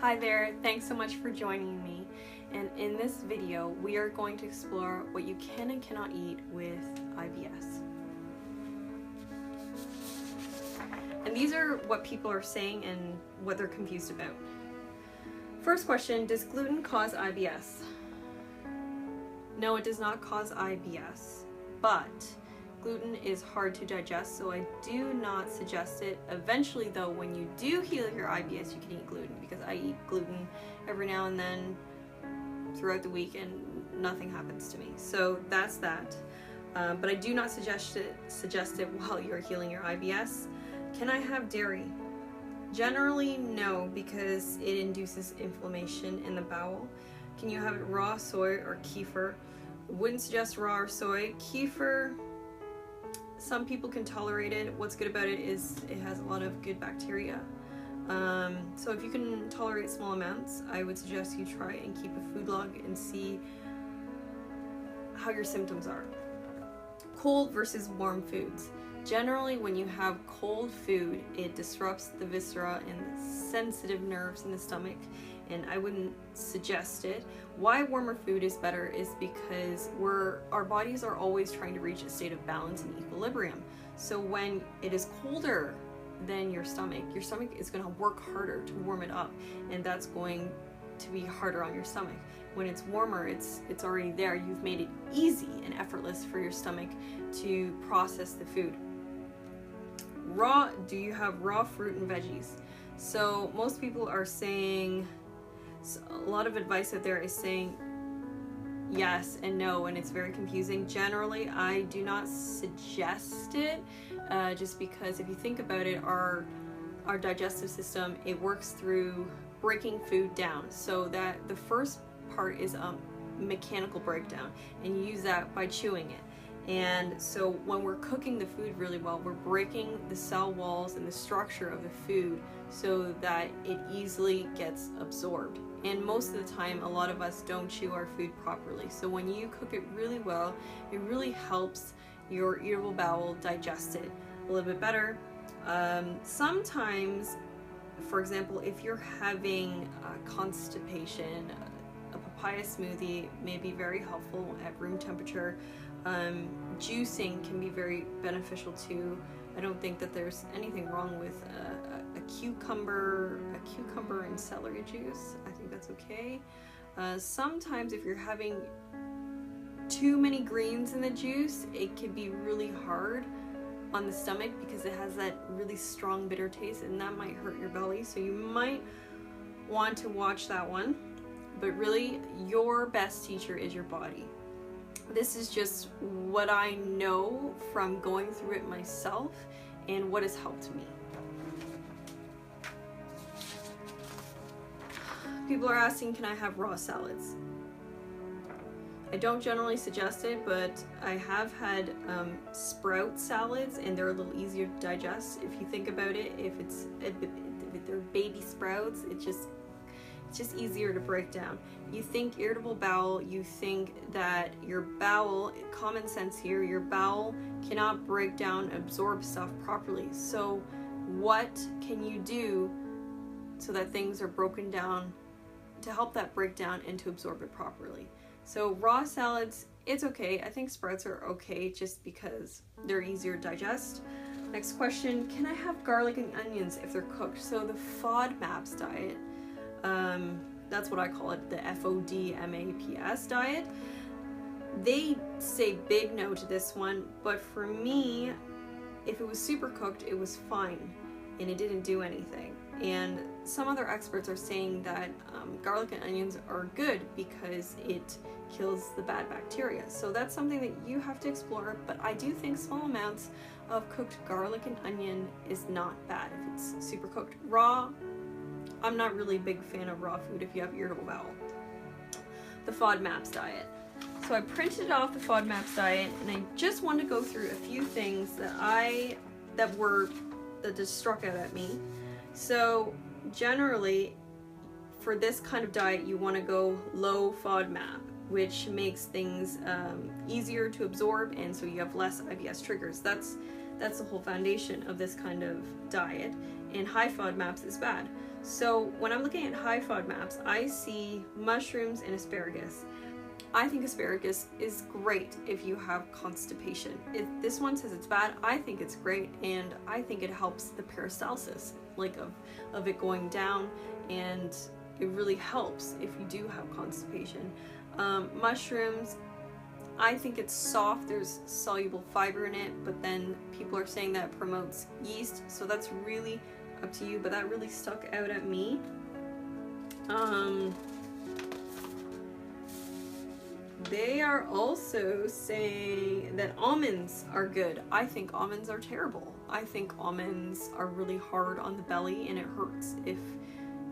Hi there, thanks so much for joining me, and in this video we are going to explore what you can and cannot eat with IBS. And these are what people are saying and what they're confused about. First question, does gluten cause IBS? No, it does not cause IBS, but gluten is hard to digest, so I do not suggest it. Eventually though, when you do heal your IBS, you can eat gluten, because I eat gluten every now and then throughout the week and nothing happens to me. So that's that. But I do not suggest it while you're healing your IBS. Can I have dairy? Generally no, because it induces inflammation in the bowel. Can you have it raw, soy, or kefir? Wouldn't suggest raw or soy. Kefir, some people can tolerate it. What's good about it is it has a lot of good bacteria. So if you can tolerate small amounts, I would suggest you try and keep a food log and see how your symptoms are. Cold versus warm foods. Generally, when you have cold food, it disrupts the viscera and the sensitive nerves in the stomach, and I wouldn't suggest it. Why warmer food is better is because our bodies are always trying to reach a state of balance and equilibrium. So when it is colder than your stomach is going to work harder to warm it up, and that's going to be harder on your stomach. When it's warmer, it's already there. You've made it easy and effortless for your stomach to process the food. Do you have raw fruit and veggies? So most people are saying, a lot of advice out there is saying yes and no, and it's very confusing. Generally, I do not suggest it, just because if you think about it, our digestive system, it works through breaking food down. So that the first part is a mechanical breakdown, and you use that by chewing it. And so when we're cooking the food really well, we're breaking the cell walls and the structure of the food so that it easily gets absorbed. And most of the time, a lot of us don't chew our food properly. So when you cook it really well, it really helps your irritable bowel digest it a little bit better. Sometimes, for example, if you're having constipation, a papaya smoothie may be very helpful at room temperature. Juicing can be very beneficial too. I don't think that there's anything wrong with a cucumber and celery juice. I think that's okay. Sometimes if you're having too many greens in the juice, it can be really hard on the stomach because it has that really strong bitter taste, and that might hurt your belly. So you might want to watch that one. But really, your best teacher is your body. This is just what I know from going through it myself and what has helped me. People are asking, can I have raw salads? I don't generally suggest it, but I have had sprout salads, and they're a little easier to digest. If you think about it, if they're baby sprouts, it's just easier to break down. You think irritable bowel, you think that your bowel, common sense here, your bowel cannot break down, absorb stuff properly. So what can you do so that things are broken down to help that break down and to absorb it properly? So raw salads, it's okay. I think sprouts are okay just because they're easier to digest. Next question, can I have garlic and onions if they're cooked? So the FODMAPs diet, that's what I call it, the FODMAPS diet. They say big no to this one, but for me, if it was super cooked, it was fine and it didn't do anything. And some other experts are saying that garlic and onions are good because it kills the bad bacteria. So that's something that you have to explore, but I do think small amounts of cooked garlic and onion is not bad if it's super cooked. Raw, I'm not really a big fan of raw food if you have irritable bowel. The FODMAPs diet. So I printed off the FODMAPs diet, and I just wanted to go through a few things that just struck out at me. So generally, for this kind of diet, you want to go low FODMAP, which makes things easier to absorb, and so you have less IBS triggers. That's the whole foundation of this kind of diet. and high FODMAPs is bad. So when I'm looking at high FODMAPs, I see mushrooms and asparagus. I think asparagus is great if you have constipation. If this one says it's bad, I think it's great, and I think it helps the peristalsis, like of it going down, and it really helps if you do have constipation. Mushrooms, I think it's soft, there's soluble fiber in it, but then people are saying that it promotes yeast, so that's really up to you, but that really stuck out at me. They are also saying that almonds are good. I think almonds are terrible. I think almonds are really hard on the belly and it hurts if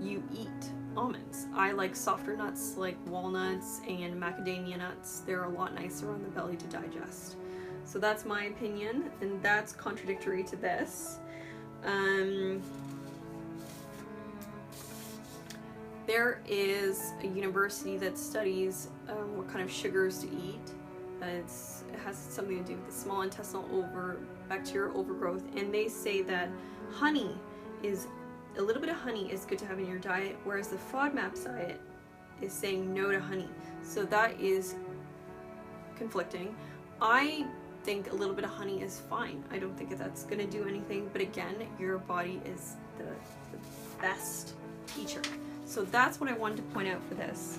you eat almonds. I like softer nuts like walnuts and macadamia nuts. They're a lot nicer on the belly to digest. So that's my opinion, and that's contradictory to this. There is a university that studies what kind of sugars to eat. It has something to do with the small intestinal bacterial overgrowth, and they say that a little bit of honey is good to have in your diet, whereas the FODMAP diet is saying no to honey. So that is conflicting. I think a little bit of honey is fine. I don't think that's going to do anything, but again, your body is the best teacher. So that's what I wanted to point out for this.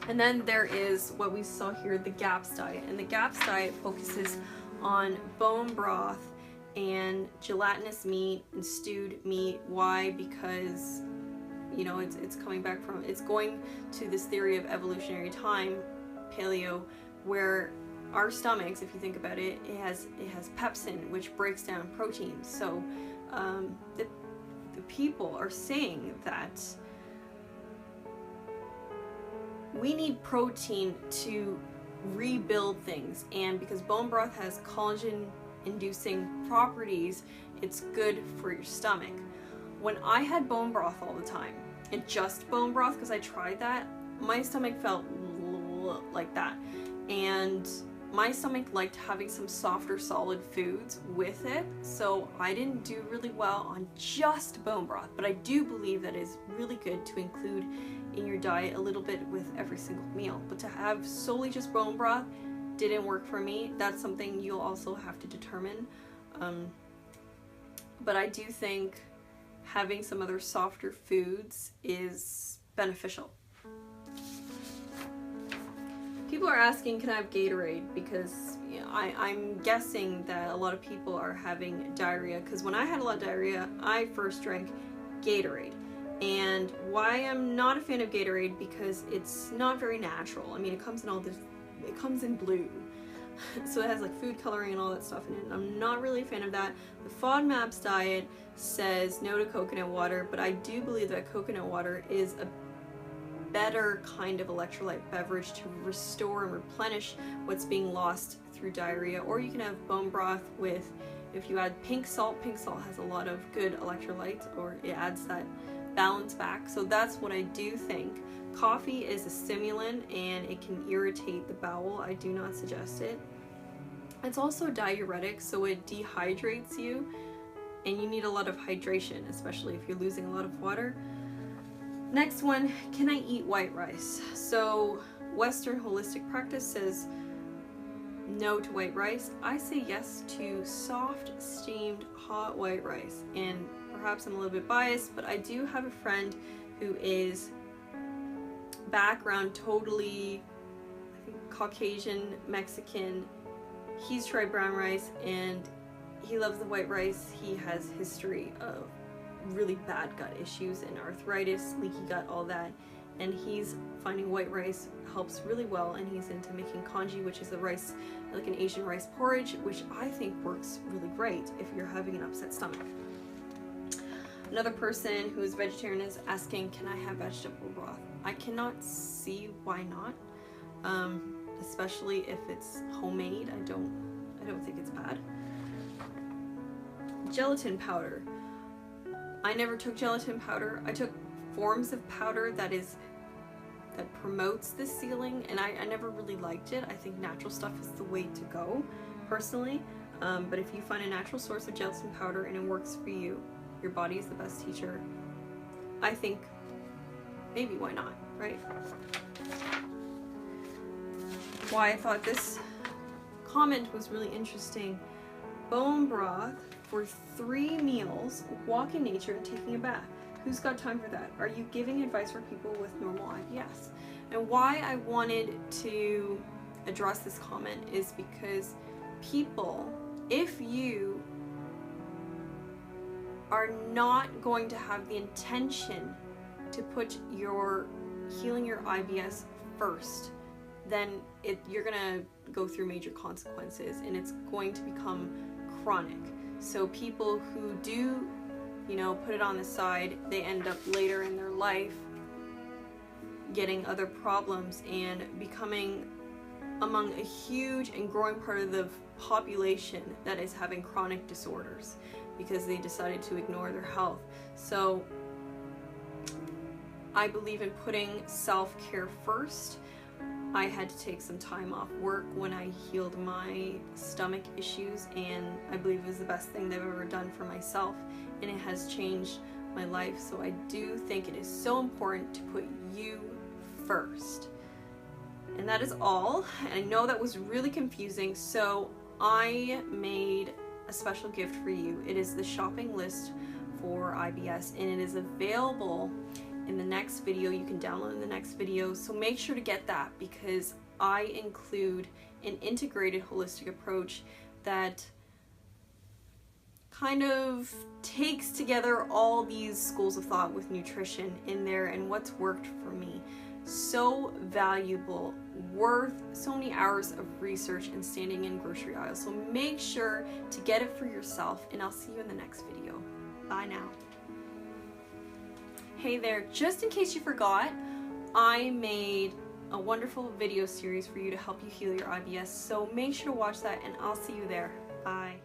And then there is what we saw here, the GAPS diet. And the GAPS diet focuses on bone broth and gelatinous meat and stewed meat. Why? Because, you know, it's going to this theory of evolutionary time, paleo, where our stomachs, if you think about it, it has pepsin, which breaks down protein. So the people are saying that we need protein to rebuild things, and because bone broth has collagen inducing properties, it's good for your stomach. When I had bone broth all the time, and just bone broth, because I tried that, my stomach felt like that, and my stomach liked having some softer solid foods with it, so I didn't do really well on just bone broth. But I do believe that it's really good to include in your diet a little bit with every single meal. But to have solely just bone broth didn't work for me. That's something you'll also have to determine. But I do think having some other softer foods is beneficial. People are asking, can I have Gatorade? Because I'm guessing that a lot of people are having diarrhea, because when I had a lot of diarrhea, I first drank Gatorade. And why I'm not a fan of Gatorade, because it's not very natural. I mean, it comes in blue. So it has like food coloring and all that stuff in it. I'm not really a fan of that. The FODMAPs diet says no to coconut water, but I do believe that coconut water is a better kind of electrolyte beverage to restore and replenish what's being lost through diarrhea. Or you can have bone broth with, if you add pink salt has a lot of good electrolytes, or it adds that balance back. So that's what I do think. Coffee is a stimulant and it can irritate the bowel. I do not suggest it. It's also diuretic, so it dehydrates you, and you need a lot of hydration, especially if you're losing a lot of water. Next one, can I eat white rice? So Western holistic practice says no to white rice. I say yes to soft, steamed, hot white rice. And perhaps I'm a little bit biased, but I do have a friend who is background totally, I think, Caucasian, Mexican. He's tried brown rice and he loves the white rice. He has history of really bad gut issues and arthritis, leaky gut, all that, and he's finding white rice helps really well, and he's into making congee, which is a rice, like an Asian rice porridge, which I think works really great if you're having an upset stomach. Another person who is vegetarian is asking, can I have vegetable broth? I cannot see why not, especially if it's homemade. I don't think it's bad. Gelatin powder. I never took gelatin powder. I took forms of powder that promotes the sealing, and I never really liked it. I think natural stuff is the way to go, personally. But if you find a natural source of gelatin powder and it works for you, your body is the best teacher. I think maybe why not, right? Why I thought this comment was really interesting. Bone broth for 3 meals, walk in nature, and taking a bath. Who's got time for that? Are you giving advice for people with normal IBS? And why I wanted to address this comment is because people, if you are not going to have the intention to put your healing your IBS first, then you're gonna go through major consequences and it's going to become chronic. So people who do, you know, put it on the side, they end up later in their life getting other problems and becoming among a huge and growing part of the population that is having chronic disorders because they decided to ignore their health. So I believe in putting self-care first. I had to take some time off work when I healed my stomach issues, and I believe it was the best thing they've ever done for myself, and it has changed my life. So I do think it is so important to put you first. And that is all. And I know that was really confusing, so I made a special gift for you. It is the shopping list for IBS, and it is available in the next video. You can download in the next video, so make sure to get that because I include an integrated holistic approach that kind of takes together all these schools of thought with nutrition in there and what's worked for me. So valuable, worth so many hours of research and standing in grocery aisles. So make sure to get it for yourself, and I'll see you in the next video. Bye now. Hey there, just in case you forgot, I made a wonderful video series for you to help you heal your IBS, so make sure to watch that and I'll see you there. Bye.